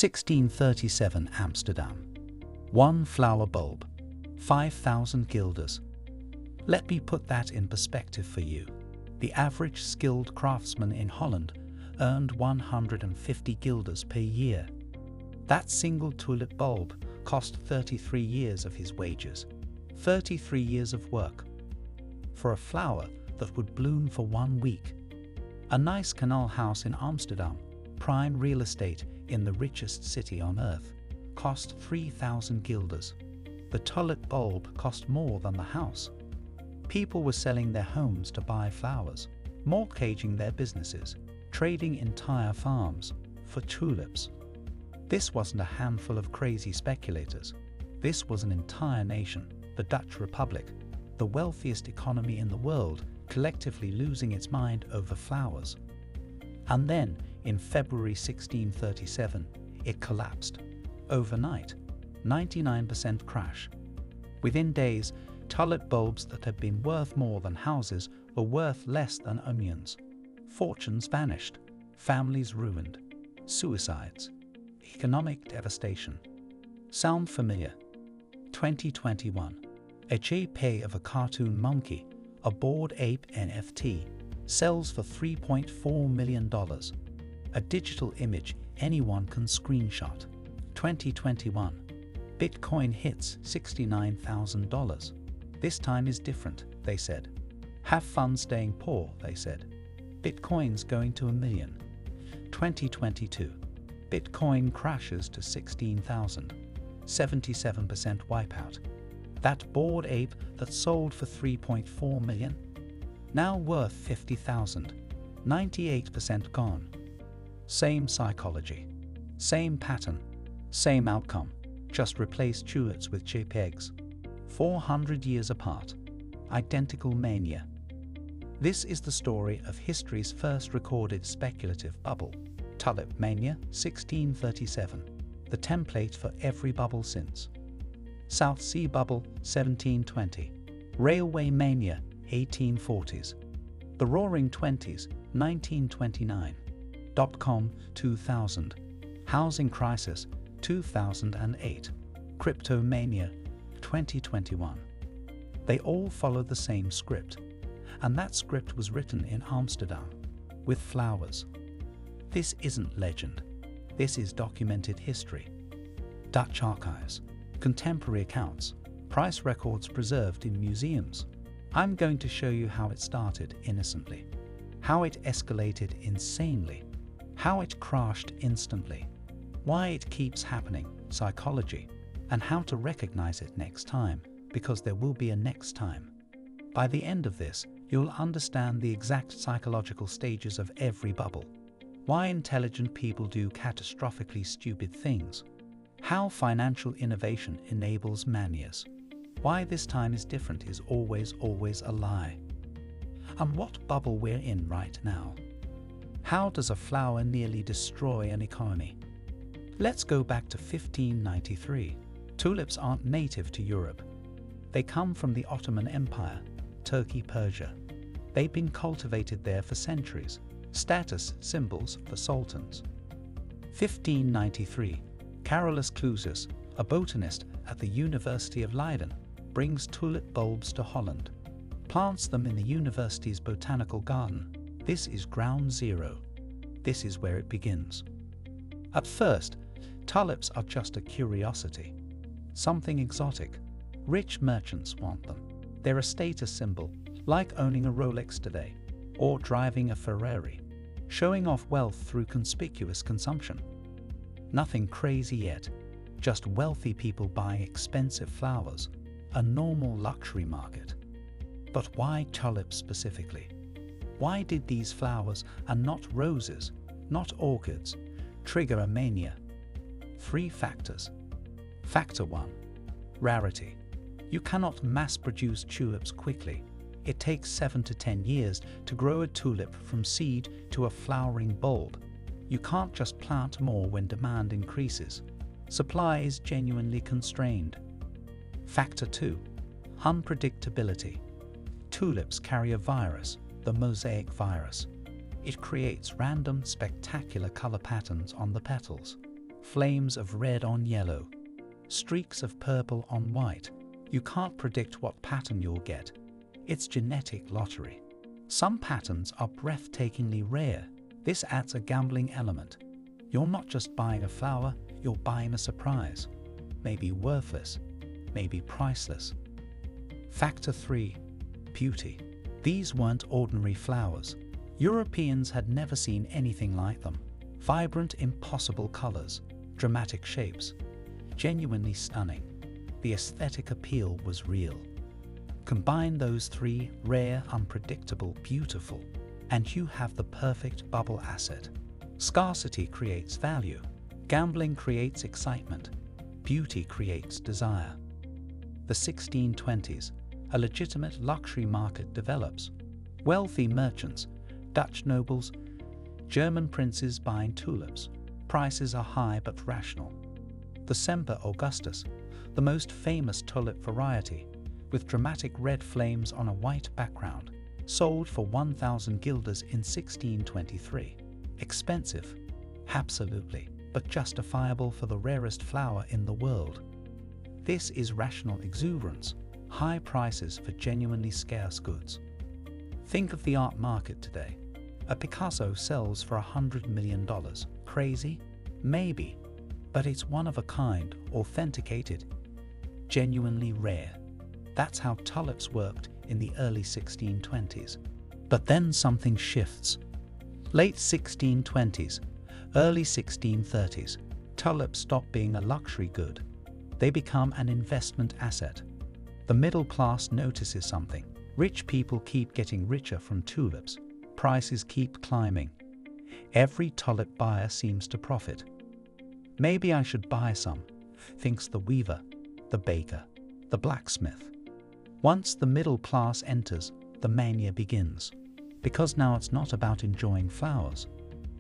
1637 Amsterdam. One flower bulb, 5,000 guilders. Let me put that in perspective for you. The average skilled craftsman in Holland earned 150 guilders per year. That single tulip bulb cost 33 years of his wages, 33 years of work, for a flower that would bloom for 1 week. A nice canal house in Amsterdam, prime real estate in the richest city on earth, cost 3,000 guilders. The tulip bulb cost more than the house. People were selling their homes to buy flowers, mortgaging their businesses, trading entire farms for tulips. This wasn't a handful of crazy speculators. This was an entire nation, the Dutch Republic, the wealthiest economy in the world, collectively losing its mind over flowers. And then, in February 1637, it collapsed. Overnight, 99% crash. Within days, tulip bulbs that had been worth more than houses were worth less than onions. Fortunes vanished, families ruined, suicides, economic devastation. Sound familiar? 2021. A JPEG of a cartoon monkey, a Bored Ape NFT, sells for $3.4 million. A digital image anyone can screenshot. 2021. Bitcoin hits $69,000. This time is different, they said. Have fun staying poor, they said. Bitcoin's going to $1 million. 2022. Bitcoin crashes to 16,000. 77% wipeout. That Bored Ape that sold for $3.4 million, now worth 50,000. 98% gone. Same psychology, same pattern, same outcome. Just replace tulips with JPEGs. 400 years apart. Identical mania. This is the story of history's first recorded speculative bubble. Tulipmania, 1637. The template for every bubble since. South Sea Bubble, 1720. Railway Mania, 1840s. The Roaring Twenties, 1929. .com, 2000. Housing Crisis, 2008. Cryptomania, 2021. They all follow the same script, and that script was written in Amsterdam, with flowers. This isn't legend. This is documented history. Dutch archives, contemporary accounts, price records preserved in museums. I'm going to show you how it started innocently, how it escalated insanely, how it crashed instantly, why it keeps happening, psychology, and how to recognize it next time, because there will be a next time. By the end of this, you'll understand the exact psychological stages of every bubble, why intelligent people do catastrophically stupid things, how financial innovation enables manias, why this time is different is always a lie, and what bubble we're in right now. How does a flower nearly destroy an economy? Let's go back to 1593. Tulips aren't native to Europe. They come from the Ottoman Empire, Turkey, Persia. They've been cultivated there for centuries, status symbols for sultans. 1593. Carolus Clusius, a botanist at the University of Leiden, brings tulip bulbs to Holland, plants them in the university's botanical garden. This is ground zero. This is where it begins. At first, tulips are just a curiosity, something exotic. Rich merchants want them. They're a status symbol, like owning a Rolex today, or driving a Ferrari, showing off wealth through conspicuous consumption. Nothing crazy yet, just wealthy people buying expensive flowers, a normal luxury market. But why tulips specifically? Why did these flowers, and not roses, not orchids, trigger a mania? 3 factors. Factor 1. Rarity. You cannot mass-produce tulips quickly. It takes 7 to 10 years to grow a tulip from seed to a flowering bulb. You can't just plant more when demand increases. Supply is genuinely constrained. Factor 2. Unpredictability. Tulips carry a virus, the mosaic virus. It creates random, spectacular color patterns on the petals. flames of red on yellow, streaks of purple on white. You can't predict what pattern you'll get. It's genetic lottery. Some patterns are breathtakingly rare. This adds a gambling element. You're not just buying a flower, you're buying a surprise. Maybe worthless, maybe priceless. Factor 3. Beauty. These weren't ordinary flowers. Europeans had never seen anything like them. Vibrant, impossible colors, dramatic shapes, genuinely stunning. The aesthetic appeal was real. Combine those three: rare, unpredictable, beautiful, and you have the perfect bubble asset. Scarcity creates value. Gambling creates excitement. Beauty creates desire. The 1620s, a legitimate luxury market develops. Wealthy merchants, Dutch nobles, German princes buying tulips. Prices are high but rational. The Semper Augustus, the most famous tulip variety, with dramatic red flames on a white background, sold for 1,000 guilders in 1623. Expensive? Absolutely, but justifiable for the rarest flower in the world. This is rational exuberance, high prices for genuinely scarce goods. Think of the art market today. A Picasso sells for $100 million. Crazy? Maybe, but it's one of a kind, authenticated, genuinely rare. That's how tulips worked in the early 1620s. But then something shifts. Late 1620s, early 1630s, tulips stop being a luxury good. They become an investment asset. The middle class notices something. Rich people keep getting richer from tulips. Prices keep climbing. Every tulip buyer seems to profit. Maybe I should buy some, thinks the weaver, the baker, the blacksmith. Once the middle class enters, the mania begins. Because now it's not about enjoying flowers.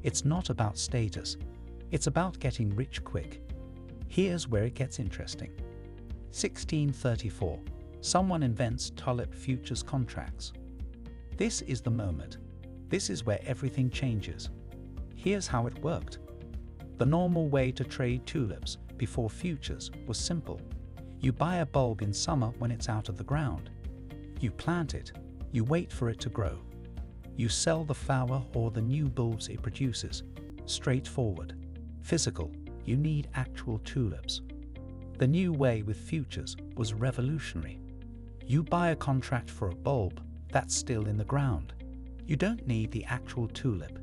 It's not about status. It's about getting rich quick. Here's where it gets interesting. 1634. Someone invents tulip futures contracts. This is the moment. This is where everything changes. Here's how it worked. The normal way to trade tulips before futures was simple. You buy a bulb in summer when it's out of the ground. You plant it. You wait for it to grow. You sell the flower or the new bulbs it produces. Straightforward. Physical. You need actual tulips. The new way with futures was revolutionary. You buy a contract for a bulb that's still in the ground. You don't need the actual tulip,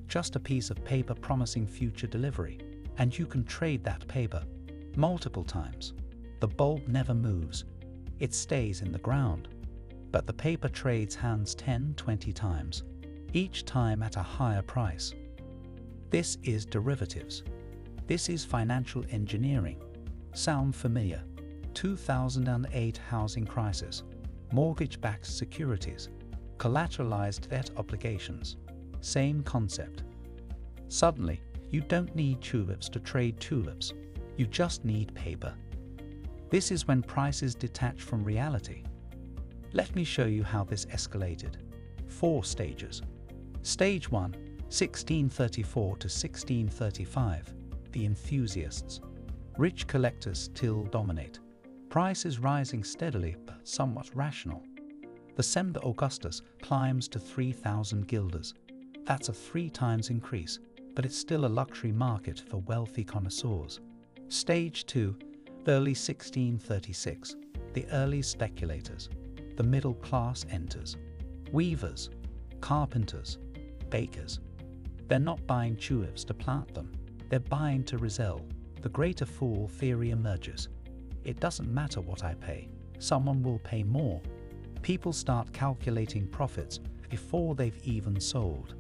just a piece of paper promising future delivery, and you can trade that paper multiple times. The bulb never moves. It stays in the ground. But the paper trades hands 10, 20 times, each time at a higher price. This is derivatives. This is financial engineering. Sound familiar? 2008 housing crisis, mortgage-backed securities, collateralized debt obligations. Same concept. Suddenly, you don't need tulips to trade tulips. You just need paper. This is when prices detach from reality. Let me show you how this escalated. 4 stages. Stage 1, 1634 to 1635, the enthusiasts. Rich collectors still dominate. Prices rising steadily but somewhat rational. The Semper Augustus climbs to 3,000 guilders. That's a 3 times increase, but it's still a luxury market for wealthy connoisseurs. Stage 2, early 1636, the early speculators. The middle class enters. Weavers, carpenters, bakers. They're not buying tulips to plant them. They're buying to resell. The greater fool theory emerges. It doesn't matter what I pay. Someone will pay more. People start calculating profits before they've even sold.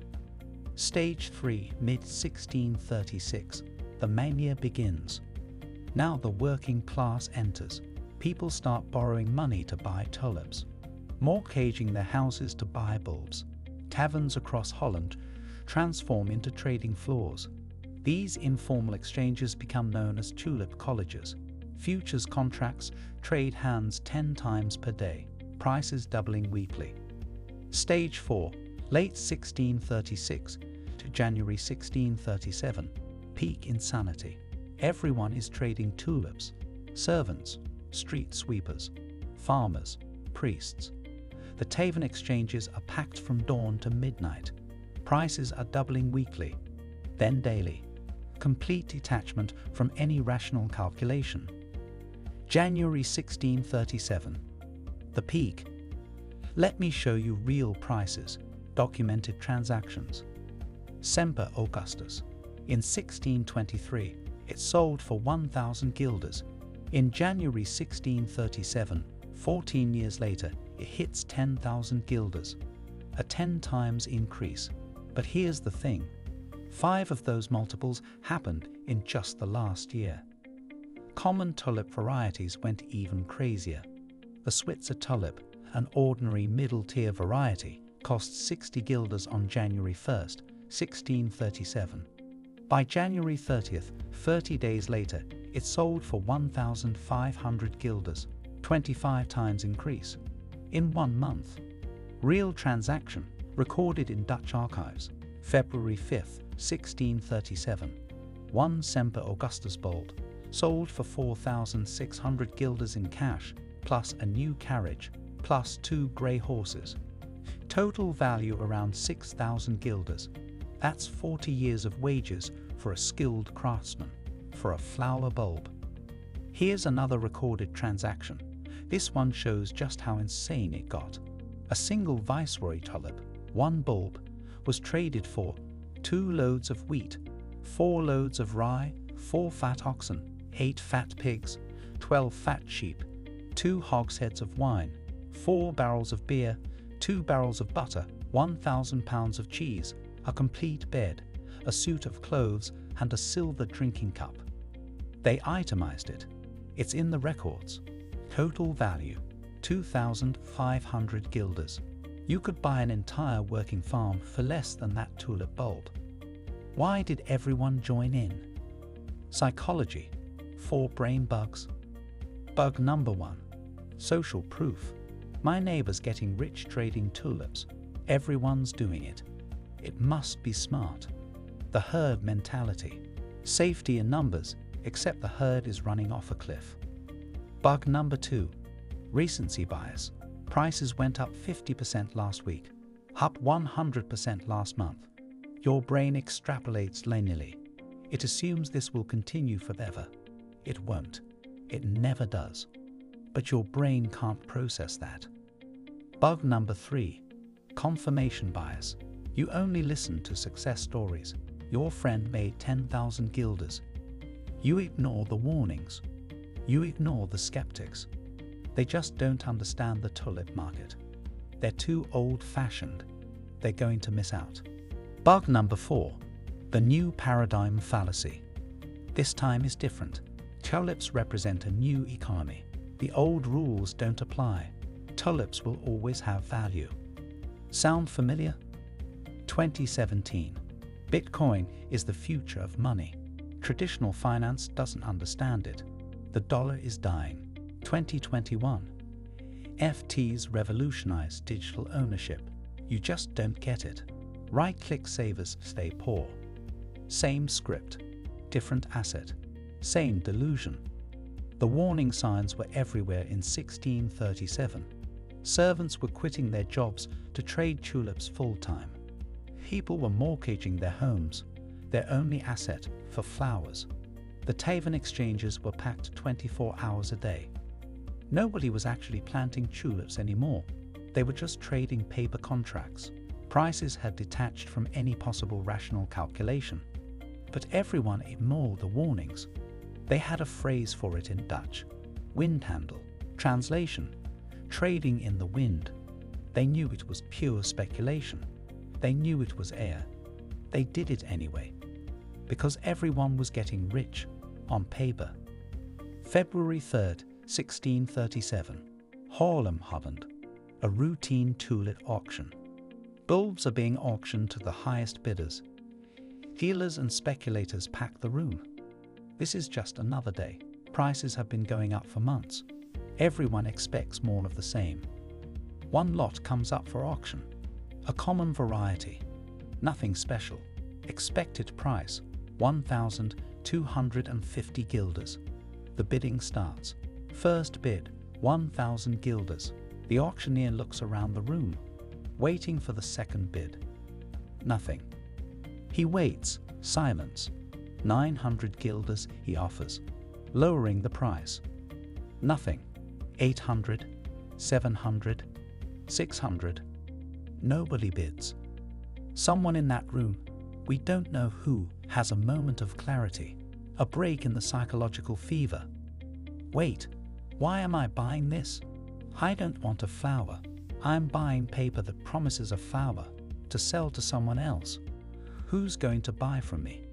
Stage 3, mid-1636. The mania begins. Now the working class enters. People start borrowing money to buy tulips, mortgaging their houses to buy bulbs. Taverns across Holland transform into trading floors. These informal exchanges become known as tulip colleges. Futures contracts trade hands 10 times per day, prices doubling weekly. Stage 4, late 1636 to January 1637, peak insanity. Everyone is trading tulips. Servants, street sweepers, farmers, priests. The Taven exchanges are packed from dawn to midnight. Prices are doubling weekly, then daily. Complete detachment from any rational calculation. January 1637. The peak. Let me show you real prices, documented transactions. Semper Augustus. In 1623, it sold for 1,000 guilders. In January 1637, 14 years later, it hits 10,000 guilders. A 10 times increase. But here's the thing. 5 of those multiples happened in just the last year. Common tulip varieties went even crazier. The Switzer tulip, an ordinary middle-tier variety, cost 60 guilders on January 1st, 1637. By January 30th, 30 days later, it sold for 1,500 guilders, 25 times increase. In 1 month. Real transaction, recorded in Dutch archives, February 5th, 1637. 1 Semper Augustus bulb, sold for 4,600 guilders in cash, plus a new carriage, plus 2 grey horses. Total value around 6,000 guilders. That's 40 years of wages for a skilled craftsman, for a flower bulb. Here's another recorded transaction. This one shows just how insane it got. A single Viceroy tulip, 1 bulb, was traded for 2 loads of wheat, 4 loads of rye, 4 fat oxen, 8 fat pigs, 12 fat sheep, 2 hogsheads of wine, 4 barrels of beer, 2 barrels of butter, 1,000 pounds of cheese, a complete bed, a suit of clothes, and a silver drinking cup. They itemized it. It's in the records. Total value, 2,500 guilders. You could buy an entire working farm for less than that tulip bulb. Why did everyone join in? Psychology. 4 brain bugs. Bug number 1. Social proof. My neighbor's getting rich trading tulips. Everyone's doing it. It must be smart. The herd mentality. Safety in numbers, except the herd is running off a cliff. Bug number 2. Recency bias. Prices went up 50% last week, up 100% last month. Your brain extrapolates linearly. It assumes this will continue forever. It won't. It never does. But your brain can't process that. Bug number 3. Confirmation bias. You only listen to success stories. Your friend made 10,000 guilders. You ignore the warnings. You ignore the skeptics. They just don't understand the tulip market. They're too old-fashioned. They're going to miss out. Bug number 4. The new paradigm fallacy. This time is different. Tulips represent a new economy. The old rules don't apply. Tulips will always have value. Sound familiar? 2017. Bitcoin is the future of money. Traditional finance doesn't understand it. The dollar is dying. 2021. FTs revolutionize digital ownership. You just don't get it. Right-click savers stay poor. Same script, different asset, same delusion. The warning signs were everywhere in 1637. Servants were quitting their jobs to trade tulips full-time. People were mortgaging their homes, their only asset, for flowers. The Taven exchanges were packed 24 hours a day. Nobody was actually planting tulips anymore. They were just trading paper contracts. Prices had detached from any possible rational calculation. But everyone ignored the warnings. They had a phrase for it in Dutch. Wind handle. Translation. Trading in the wind. They knew it was pure speculation. They knew it was air. They did it anyway. Because everyone was getting rich. On paper. February 3rd, 1637. Haarlemhavend. A routine tulip auction. Bulbs are being auctioned to the highest bidders. Dealers and speculators pack the room. This is just another day. Prices have been going up for months. Everyone expects more of the same. One lot comes up for auction. A common variety. Nothing special. Expected price, 1,200 250 guilders. The bidding starts. First bid, 1,000 guilders. The auctioneer looks around the room, waiting for the second bid. Nothing. He waits, silence. 900 guilders he offers, lowering the price. Nothing. 800, 700, 600. Nobody bids. Someone in that room, we don't know who, has a moment of clarity, a break in the psychological fever. Wait, why am I buying this? I don't want a flower. I'm buying paper that promises a flower to sell to someone else. Who's going to buy from me?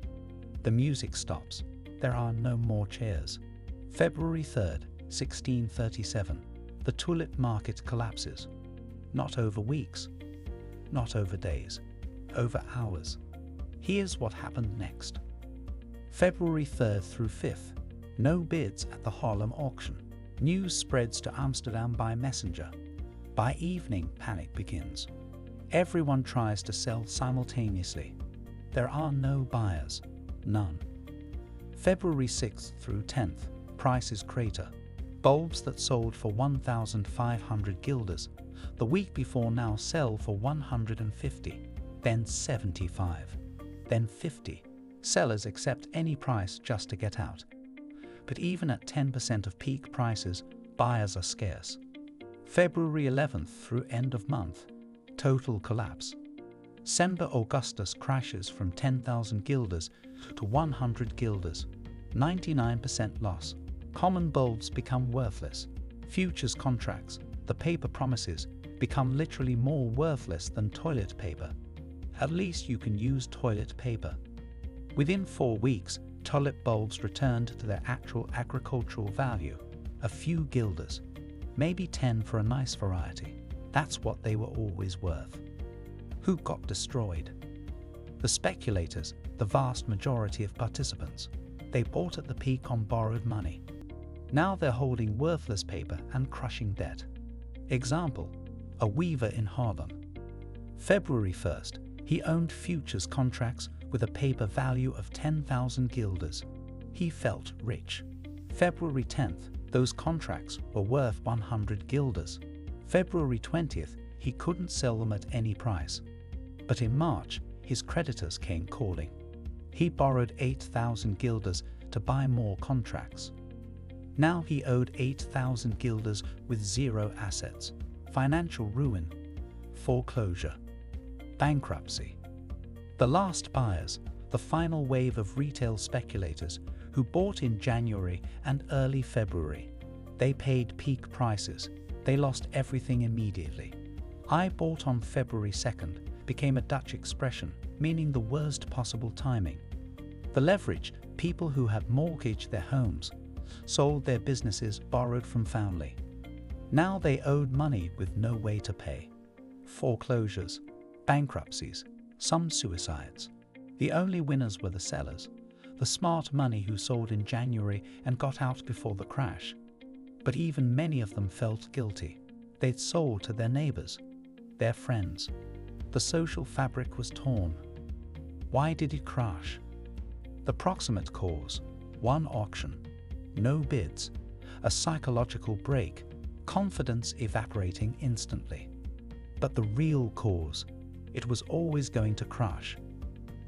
The music stops. There are no more chairs. February 3rd, 1637. The tulip market collapses. Not over weeks, not over days, over hours. Here's what happened next. February 3rd through 5th. No bids at the Haarlem auction. News spreads to Amsterdam by messenger. By evening, panic begins. Everyone tries to sell simultaneously. There are no buyers. None. February 6th through 10th. Prices crater. Bulbs that sold for 1,500 guilders the week before now sell for 150, then 75, then 50. Sellers accept any price just to get out. But even at 10% of peak prices, buyers are scarce. February 11th through end of month, total collapse. Semper Augustus crashes from 10,000 guilders to 100 guilders, 99% loss. Common bulbs become worthless. Futures contracts, the paper promises, become literally more worthless than toilet paper. At least you can use toilet paper. Within 4 weeks, tulip bulbs returned to their actual agricultural value, a few guilders, maybe 10 for a nice variety. That's what they were always worth. Who got destroyed? The speculators, the vast majority of participants. They bought at the peak on borrowed money. Now they're holding worthless paper and crushing debt. Example, a weaver in Haarlem. February 1st, he owned futures contracts with a paper value of 10,000 guilders. He felt rich. February 10th, those contracts were worth 100 guilders. February 20th, he couldn't sell them at any price. But in March, his creditors came calling. He borrowed 8,000 guilders to buy more contracts. Now he owed 8,000 guilders with zero assets. Financial ruin, foreclosure, bankruptcy. The last buyers, the final wave of retail speculators who bought in January and early February. They paid peak prices. They lost everything immediately. I bought on February 2nd became a Dutch expression meaning the worst possible timing. The leverage, people who had mortgaged their homes, sold their businesses, borrowed from family. Now they owed money with no way to pay. Foreclosures, bankruptcies, some suicides. The only winners were the sellers, the smart money who sold in January and got out before the crash. But even many of them felt guilty. They'd sold to their neighbors, their friends. The social fabric was torn. Why did it crash? The proximate cause, one auction, no bids, a psychological break, confidence evaporating instantly. But the real cause, it was always going to crash.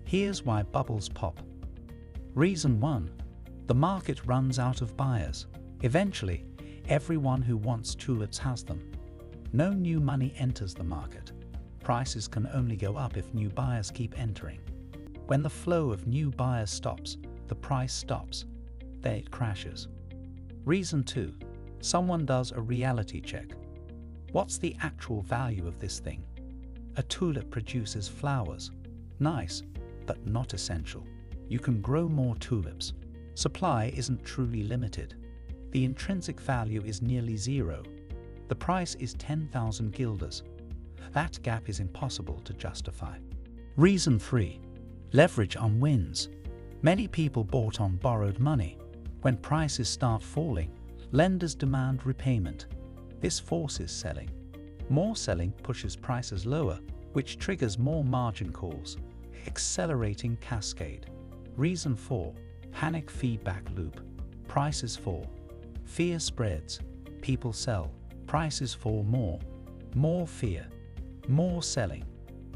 Here's why bubbles pop. Reason 1, the market runs out of buyers. Eventually, everyone who wants tulips has them. No new money enters the market. Prices can only go up if new buyers keep entering. When the flow of new buyers stops, the price stops. Then it crashes. Reason 2, someone does a reality check. What's the actual value of this thing? A tulip produces flowers. Nice, but not essential. You can grow more tulips. Supply isn't truly limited. The intrinsic value is nearly zero. The price is 10,000 guilders. That gap is impossible to justify. Reason 3, leverage on wins. Many people bought on borrowed money. When prices start falling, lenders demand repayment. This forces selling. More selling pushes prices lower, which triggers more margin calls, accelerating cascade. Reason 4, Panic feedback loop. Prices fall. Fear spreads. People sell. Prices fall more. More fear. More selling.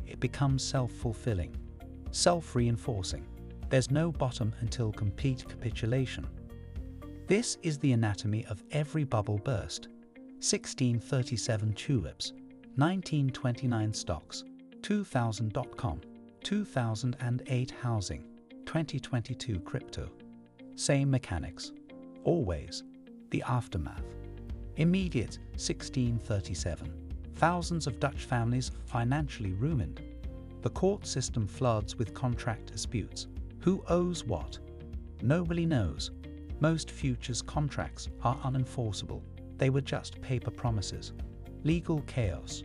It becomes self-fulfilling. Self-reinforcing. There's no bottom until complete capitulation. This is the anatomy of every bubble burst. 1637 Tulips, 1929 stocks, 2000.com, 2008 housing, 2022 crypto. Same mechanics. Always. The aftermath. Immediate 1637. Thousands of Dutch families financially ruined. The court system floods with contract disputes. Who owes what? Nobody knows. Most futures contracts are unenforceable. They were just paper promises. Legal chaos.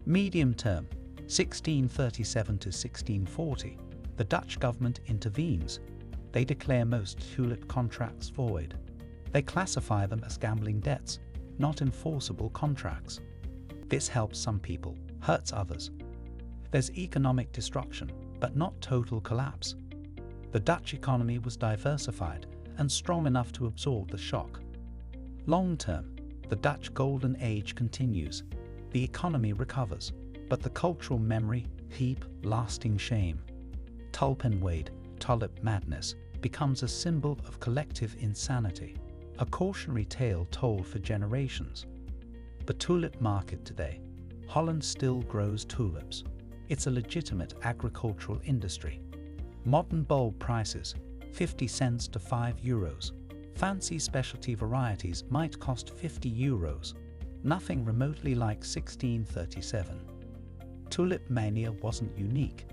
Medium term, 1637 to 1640. The Dutch government intervenes. They declare most tulip contracts void. They classify them as gambling debts, not enforceable contracts. This helps some people, hurts others. There's economic destruction, but not total collapse. The Dutch economy was diversified and strong enough to absorb the shock. Long term, the Dutch Golden Age continues. The economy recovers, but the cultural memory heap lasting shame. Tulipmania, Tulip madness, becomes a symbol of collective insanity, a cautionary tale told for generations. The tulip market today. Holland still grows tulips. It's a legitimate agricultural industry. Modern bulb prices, 50 cents to €5. Fancy specialty varieties might cost €50. Nothing remotely like 1637. Tulipmania wasn't unique.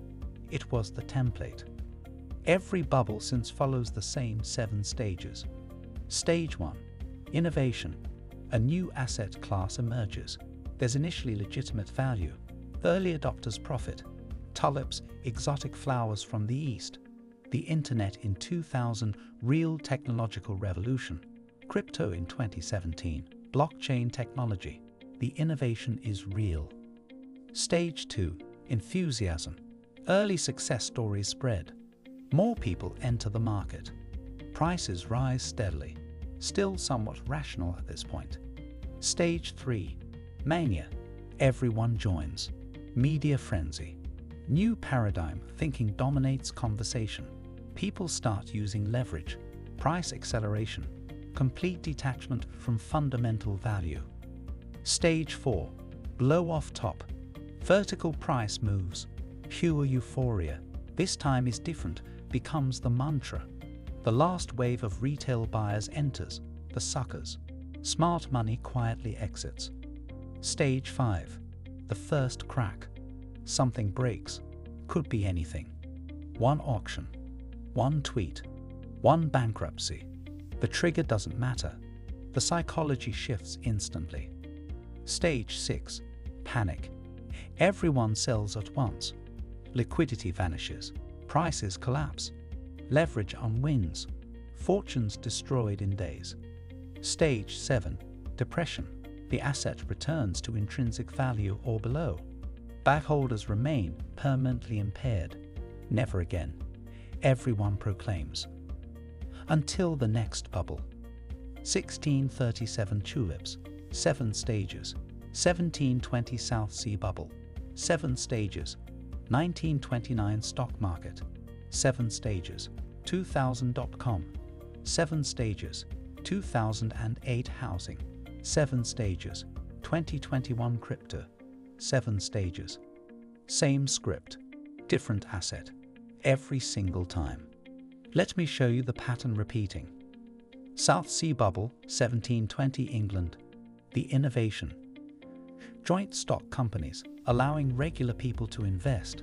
It was the template. Every bubble since follows the same 7 stages. Stage 1. Innovation. A new asset class emerges. There's initially legitimate value. The early adopters profit. Tulips, exotic flowers from the East. The internet in 2000, real technological revolution. Crypto in 2017, blockchain technology. The innovation is real. Stage 2. Enthusiasm. Early success stories spread. More people enter the market. Prices rise steadily, still somewhat rational at this point. Stage 3. Mania. Everyone joins. Media frenzy. New paradigm thinking dominates conversation. People start using leverage, price acceleration, complete detachment from fundamental value. Stage 4. Blow off top. Vertical price moves. Pure euphoria. This time is different, becomes the mantra. The last wave of retail buyers enters, the suckers. Smart money quietly exits. Stage 5. The first crack. Something breaks. Could be anything. One auction. One tweet. One bankruptcy. The trigger doesn't matter. The psychology shifts instantly. Stage 6. Panic. Everyone sells at once. Liquidity vanishes. Prices collapse. Leverage unwinds. Fortunes destroyed in days. Stage 7. Depression. The asset returns to intrinsic value or below. Backholders remain permanently impaired. Never again. Everyone proclaims. Until the next bubble. 1637 Tulips. 7 stages. 1720 South Sea bubble. 7 stages. 1929 stock market. 7 stages. 2000.com. 7 stages. 2008 housing. 7 stages. 2021 crypto. 7 stages. Same script, different asset, every single time. Let me show you the pattern repeating. South Sea bubble, 1720 England. The innovation. Joint stock companies, allowing regular people to invest.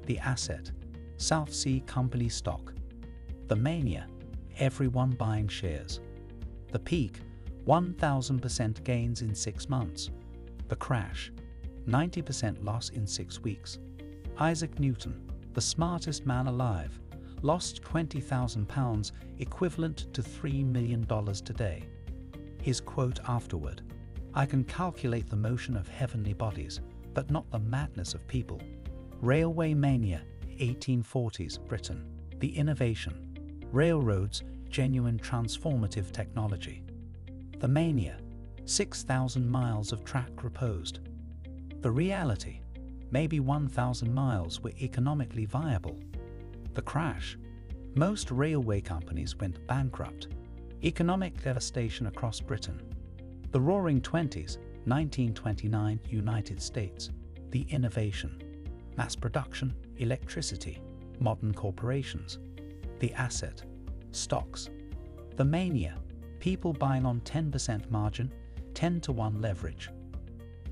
The asset. South Sea company stock. The mania. Everyone buying shares. The peak. 1,000% gains in 6 months. The crash. 90% loss in 6 weeks. Isaac Newton, the smartest man alive, lost £20,000, equivalent to $3 million today. His quote afterward, "I can calculate the motion of heavenly bodies, but not the madness of people." Railway mania, 1840s Britain. The innovation. Railroads, genuine transformative technology. The Mania, 6,000 miles of track reposed. The reality, maybe 1,000 miles were economically viable. The crash, most railway companies went bankrupt. Economic devastation across Britain. The Roaring Twenties, 1929 United States. The innovation, mass production, electricity, modern corporations. The asset, stocks. The mania, people buying on 10% margin, 10-to-1 leverage.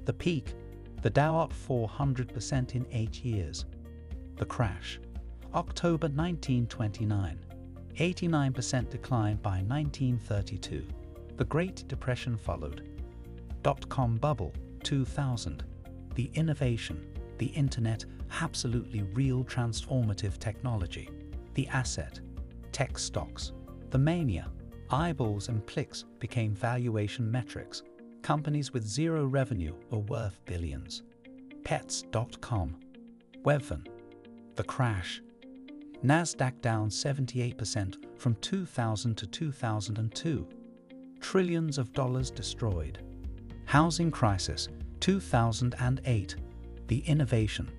The peak, the Dow up 400% in 8 years. The crash, October 1929, 89% decline by 1932. The Great Depression followed. Dot-com bubble, 2000. The innovation, the internet, absolutely real transformative technology. The asset, tech stocks. The mania, eyeballs and clicks became valuation metrics. Companies with zero revenue were worth billions. Pets.com. Webvan. The crash. Nasdaq down 78% from 2000 to 2002. Trillions of dollars destroyed. Housing crisis, 2008. The innovation,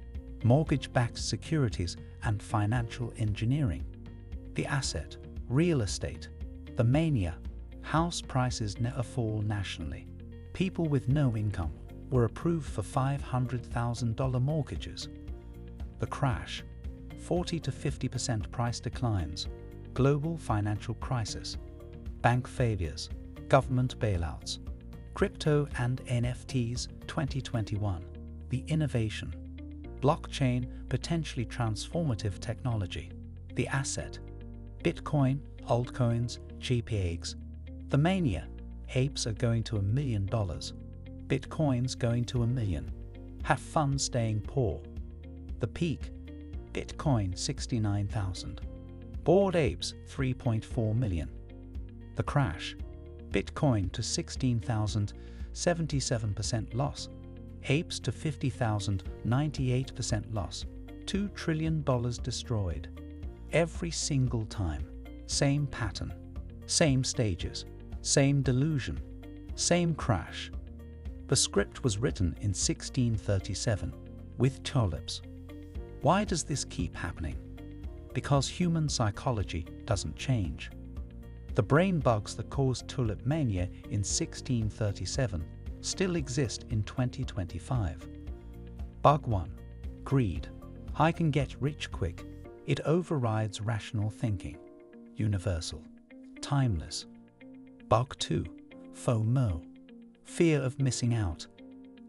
mortgage-backed securities and financial engineering. The asset, real estate. The mania, house prices never fall nationally. People with no income were approved for $500,000 mortgages. The crash, 40 to 50% price declines, global financial crisis, bank failures, government bailouts, crypto and NFTs 2021, the innovation, blockchain potentially transformative technology, the asset, Bitcoin, altcoins, JPEGs, the mania, apes are going to $1 million, Bitcoins going to 1 million, have fun staying poor, the peak, Bitcoin 69,000, Bored Apes 3.4 million, the crash, Bitcoin to 16,000, 77% loss, apes to 50,000, 98% loss, $2 trillion destroyed. Every single time, same pattern, same stages, same delusion, same crash. The script was written in 1637 with Tulips. Why does this keep happening? Because human psychology doesn't change. The brain bugs that caused Tulipmania in 1637 still exist in 2025. Bug 1. Greed. I can get rich quick. It overrides rational thinking. Universal. Timeless. Bug 2. FOMO. Fear of missing out.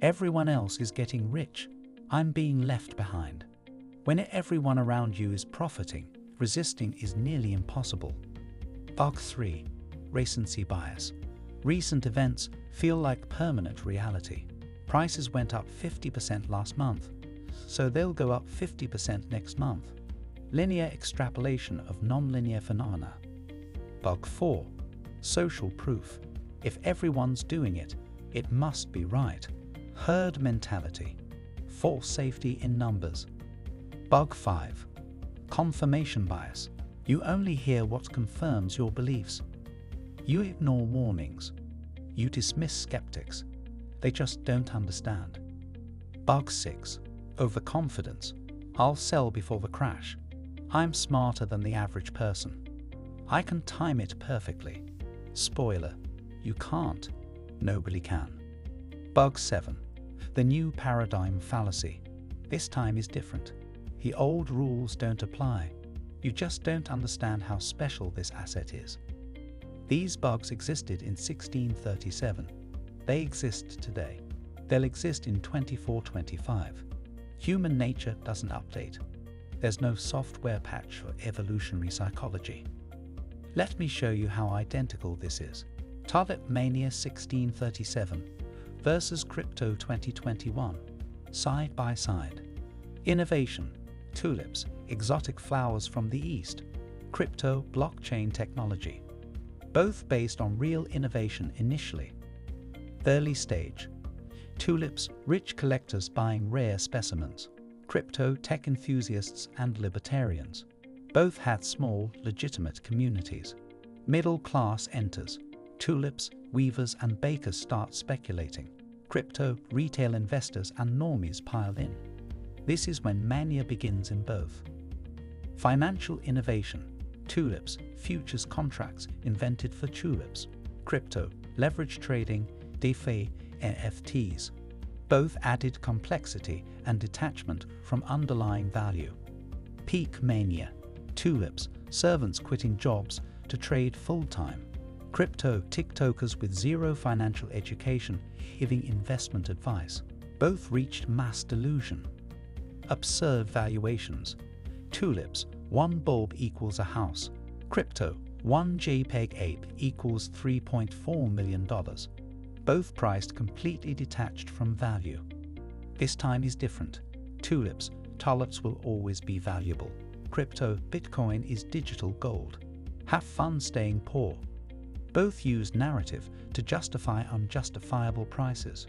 Everyone else is getting rich. I'm being left behind. When everyone around you is profiting, resisting is nearly impossible. Bug 3. Recency bias. Recent events feel like permanent reality. Prices went up 50% last month, so they'll go up 50% next month. Linear extrapolation of nonlinear phenomena. Bug 4. Social proof. If everyone's doing it, it must be right. Herd mentality. False safety in numbers. Bug 5. Confirmation bias. You only hear what confirms your beliefs. You ignore warnings. You dismiss skeptics. They just don't understand. Bug 6. Overconfidence. I'll sell before the crash. I'm smarter than the average person. I can time it perfectly. Spoiler, you can't. Nobody can. Bug 7. The new paradigm fallacy. This time is different. The old rules don't apply. You just don't understand how special this asset is. These bugs existed in 1637. They exist today. They'll exist in 2425. Human nature doesn't update. There's no software patch for evolutionary psychology. Let me show you how identical this is. Tulipmania 1637 versus Crypto 2021, side by side. Innovation, tulips, exotic flowers from the East, crypto, blockchain technology. Both based on real innovation initially. Early stage, tulips, rich collectors buying rare specimens, crypto, tech enthusiasts and libertarians. Both had small, legitimate communities. Middle class enters. Tulips, weavers and bakers start speculating. Crypto, retail investors and normies pile in. This is when mania begins in both. Financial innovation. Tulips, futures contracts invented for tulips. Crypto, leverage trading, DeFi, NFTs. Both added complexity and detachment from underlying value. Peak mania. Tulips, servants quitting jobs to trade full-time. Crypto, TikTokers with zero financial education giving investment advice. Both reached mass delusion. Absurd valuations. Tulips, one bulb equals a house. Crypto, one JPEG ape equals $3.4 million. Both priced completely detached from value. This time is different. Tulips, tulips will always be valuable. Crypto, Bitcoin is digital gold. Have fun staying poor. Both use narrative to justify unjustifiable prices.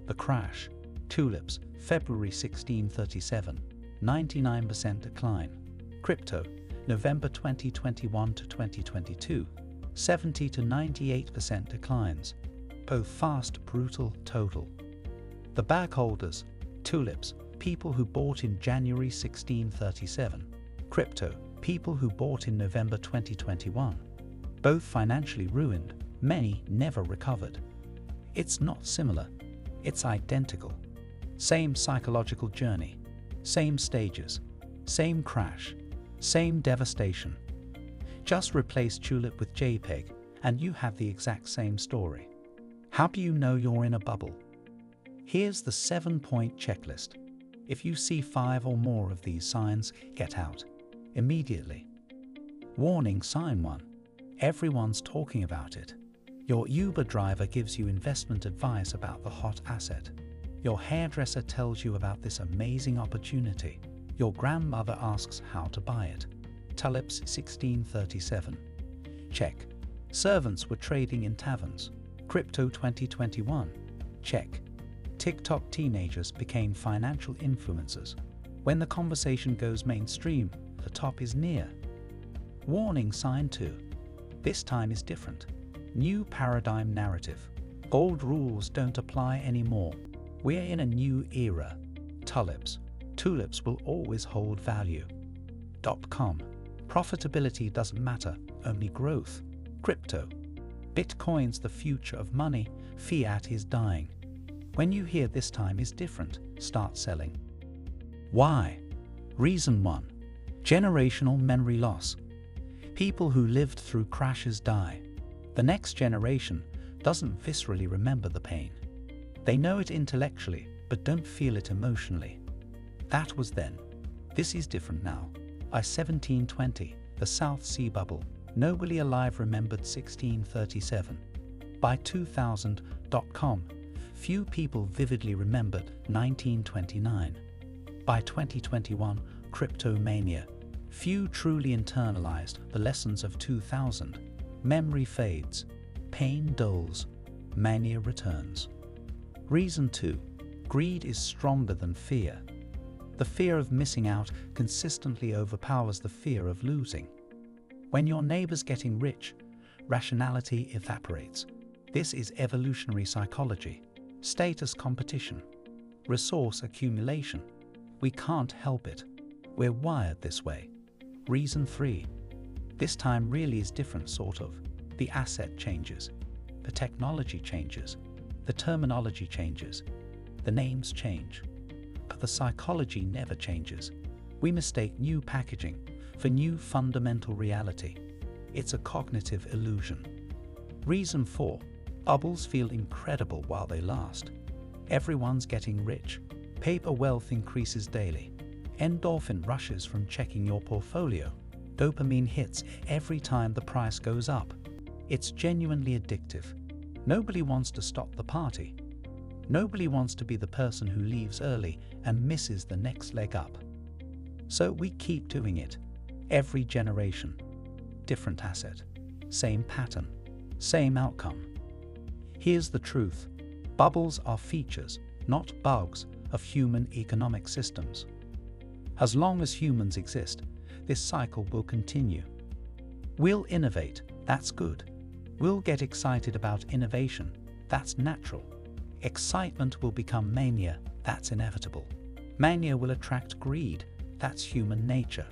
The crash. Tulips, February 1637, 99% decline. Crypto, November 2021 to 2022, 70 to 98% declines. Both fast, brutal, total. The bag holders. Tulips, people who bought in January 1637. Crypto, people who bought in November 2021. Both financially ruined, many never recovered. It's not similar, it's identical. Same psychological journey, same stages, same crash, same devastation. Just replace Tulip with JPEG and you have the exact same story. How do you know you're in a bubble? Here's the 7-point checklist. If you see 5 or more of these signs, get out immediately. Warning sign 1. Everyone's talking about it. Your Uber driver gives you investment advice about the hot asset. Your hairdresser tells you about this amazing opportunity. Your grandmother asks how to buy it. Tulips 1637. Check. Servants were trading in taverns. Crypto 2021. Check. TikTok teenagers became financial influencers. When the conversation goes mainstream, the top is near. Warning sign 2. This time is different. New paradigm narrative. Old rules don't apply anymore. We're in a new era. Tulips. Tulips will always hold value. .com. Profitability doesn't matter, only growth. Crypto. Bitcoin's the future of money, fiat is dying. When you hear this time is different, start selling. Why? Reason 1. Generational memory loss. People who lived through crashes die. The next generation doesn't viscerally remember the pain. They know it intellectually, but don't feel it emotionally. That was then. This is different now. By 1720, the South Sea bubble. Nobody alive remembered 1637. By 2000.com, few people vividly remembered 1929. By 2021, Cryptomania. Few truly internalized the lessons of 2000. Memory fades. Pain dulls. Mania returns. Reason 2. Greed is stronger than fear. The fear of missing out consistently overpowers the fear of losing. When your neighbor's getting rich, rationality evaporates. This is evolutionary psychology. Status competition. Resource accumulation. We can't help it. We're wired this way. Reason 3. This time really is different, sort of. The asset changes. The technology changes. The terminology changes. The names change. But the psychology never changes. We mistake new packaging for new fundamental reality. It's a cognitive illusion. Reason 4. Bubbles feel incredible while they last. Everyone's getting rich. Paper wealth increases daily. Endorphin rushes from checking your portfolio. Dopamine hits every time the price goes up. It's genuinely addictive. Nobody wants to stop the party. Nobody wants to be the person who leaves early and misses the next leg up. So we keep doing it. Every generation. Different asset. Same pattern. Same outcome. Here's the truth. Bubbles are features, not bugs, of human economic systems. As long as humans exist, This cycle will continue. We'll innovate, that's good. We'll get excited about innovation, that's natural. Excitement will become mania, that's inevitable. Mania will attract greed, that's human nature.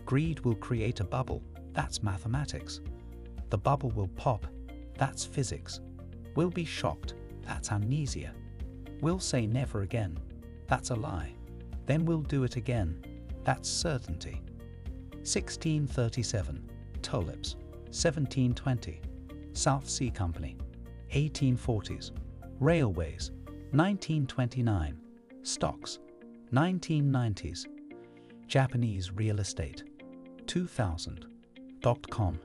Greed will create a bubble, that's mathematics. The bubble will pop, that's physics. We'll be shocked, that's amnesia. We'll say never again, that's a lie. Then we'll do it again, that's certainty. 1637, Tulips. 1720, South Sea Company. 1840s, railways. 1929, stocks. 1990s, Japanese real estate. 2000, .com.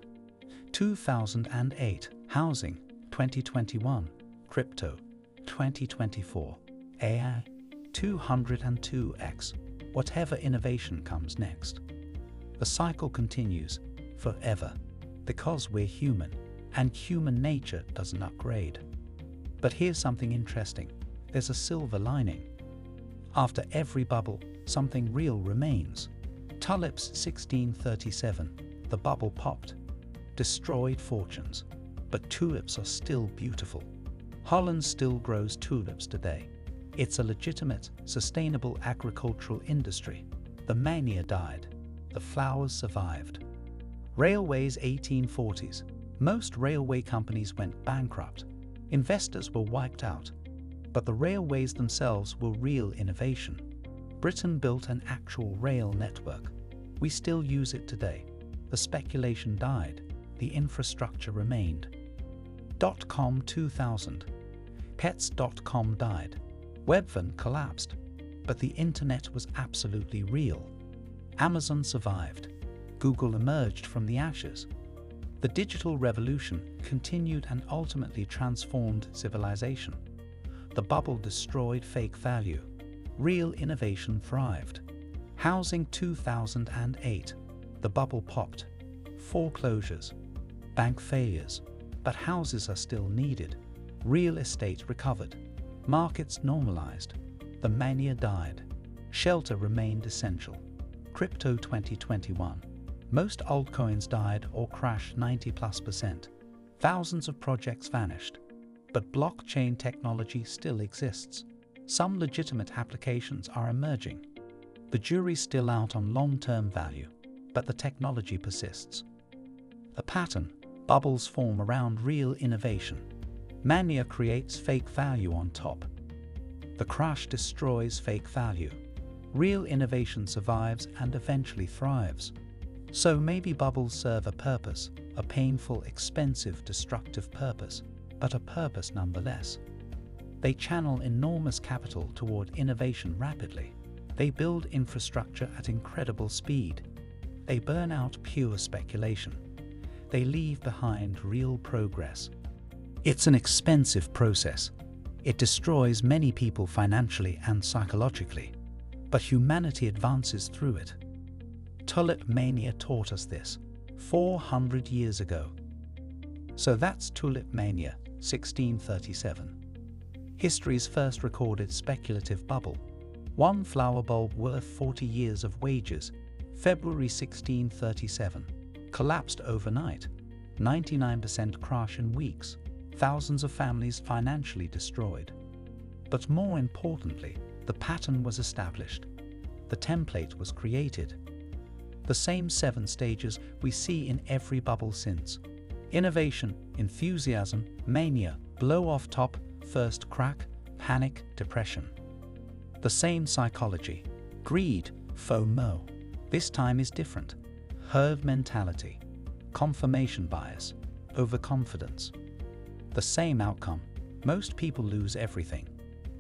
2008, housing. 2021, crypto. 2024, AI. 202x, whatever innovation comes next. The cycle continues forever because we're human and human nature doesn't upgrade. But here's something interesting. There's a silver lining. After every bubble, something real remains. Tulips 1637, the bubble popped, destroyed fortunes, but tulips are still beautiful. Holland still grows tulips today. It's a legitimate, sustainable agricultural industry. The mania died. The flowers survived. Railways 1840s. Most railway companies went bankrupt. Investors were wiped out. But the railways themselves were real innovation. Britain built an actual rail network. We still use it today. The speculation died. The infrastructure remained. .com 2000. Pets.com died. Webvan collapsed. But the internet was absolutely real. Amazon survived. Google emerged from the ashes. The digital revolution continued and ultimately transformed civilization. The bubble destroyed fake value. Real innovation thrived. Housing 2008. The bubble popped. Foreclosures. Bank failures. But houses are still needed. Real estate recovered. Markets normalized. The mania died. Shelter remained essential. Crypto 2021. Most altcoins died or crashed 90+%. Thousands of projects vanished. But blockchain technology still exists. Some legitimate applications are emerging. The jury's still out on long-term value, but the technology persists. A pattern, bubbles form around real innovation. Mania creates fake value on top. The crash destroys fake value. Real innovation survives and eventually thrives. So maybe bubbles serve a purpose, a painful, expensive, destructive purpose, but a purpose nonetheless. They channel enormous capital toward innovation rapidly. They build infrastructure at incredible speed. They burn out pure speculation. They leave behind real progress. It's an expensive process. It destroys many people financially and psychologically, but humanity advances through it. Tulipmania taught us this 400 years ago. So that's Tulipmania, 1637. History's first recorded speculative bubble. One flower bulb worth 40 years of wages, February 1637. Collapsed overnight. 99% crash in weeks. Thousands of families financially destroyed. But more importantly, the pattern was established. The template was created. The same 7 stages we see in every bubble since. Innovation, enthusiasm, mania, blow off top, first crack, panic, depression. The same psychology. Greed, FOMO. This time is different. Herd mentality. Confirmation bias. Overconfidence. The same outcome. Most people lose everything.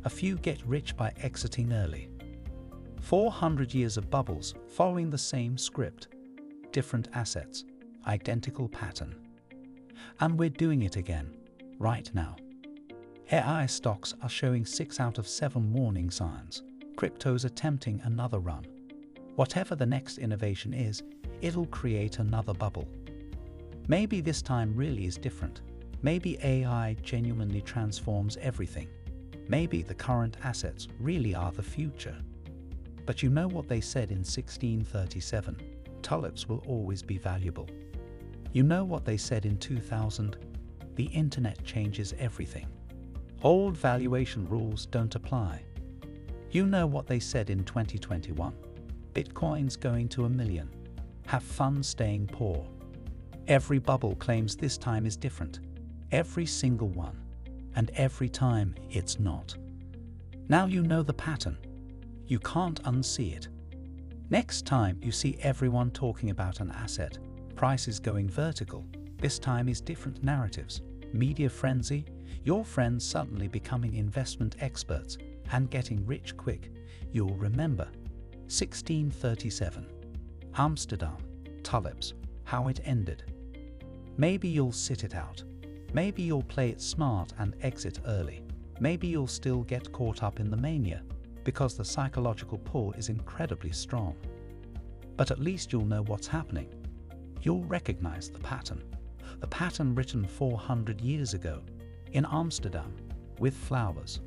A few get rich by exiting early. 400 years of bubbles following the same script. Different assets. Identical pattern. And we're doing it again, right now. AI stocks are showing 6 out of 7 warning signs. Crypto's attempting another run. Whatever the next innovation is, it'll create another bubble. Maybe this time really is different. Maybe AI genuinely transforms everything. Maybe the current assets really are the future. But you know what they said in 1637? tulips will always be valuable. You know what they said in 2000? The internet changes everything. Old valuation rules don't apply. You know what they said in 2021? Bitcoin's going to 1 million. Have fun staying poor. Every bubble claims this time is different. Every single one. And every time it's not. Now you know the pattern. You can't unsee it. Next time you see everyone talking about an asset, prices going vertical, this time is different narratives. Media frenzy, your friends suddenly becoming investment experts and getting rich quick, you'll remember. 1637. Amsterdam, Tulips, how it ended. Maybe you'll sit it out. Maybe you'll play it smart and exit early. Maybe you'll still get caught up in the mania, because the psychological pull is incredibly strong. But at least you'll know what's happening. You'll recognize the pattern written 400 years ago, in Amsterdam, with flowers.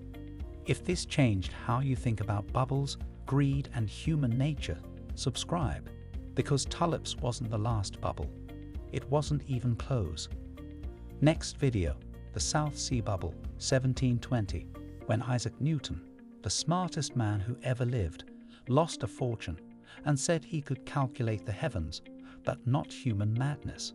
If this changed how you think about bubbles, greed, and human nature, subscribe, because tulips wasn't the last bubble. It wasn't even close. Next video, the South Sea Bubble, 1720, when Isaac Newton, the smartest man who ever lived, lost a fortune and said he could calculate the heavens, but not human madness.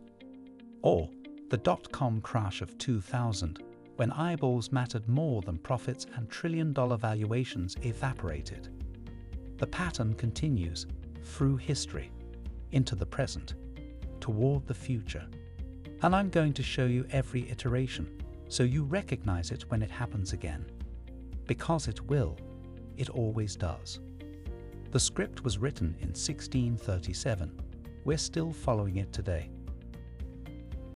Or the dot-com crash of 2000, when eyeballs mattered more than profits and trillion-dollar valuations evaporated. The pattern continues through history, into the present, toward the future. And I'm going to show you every iteration, so you recognize it when it happens again. Because it will. It always does. The script was written in 1637. We're still following it today.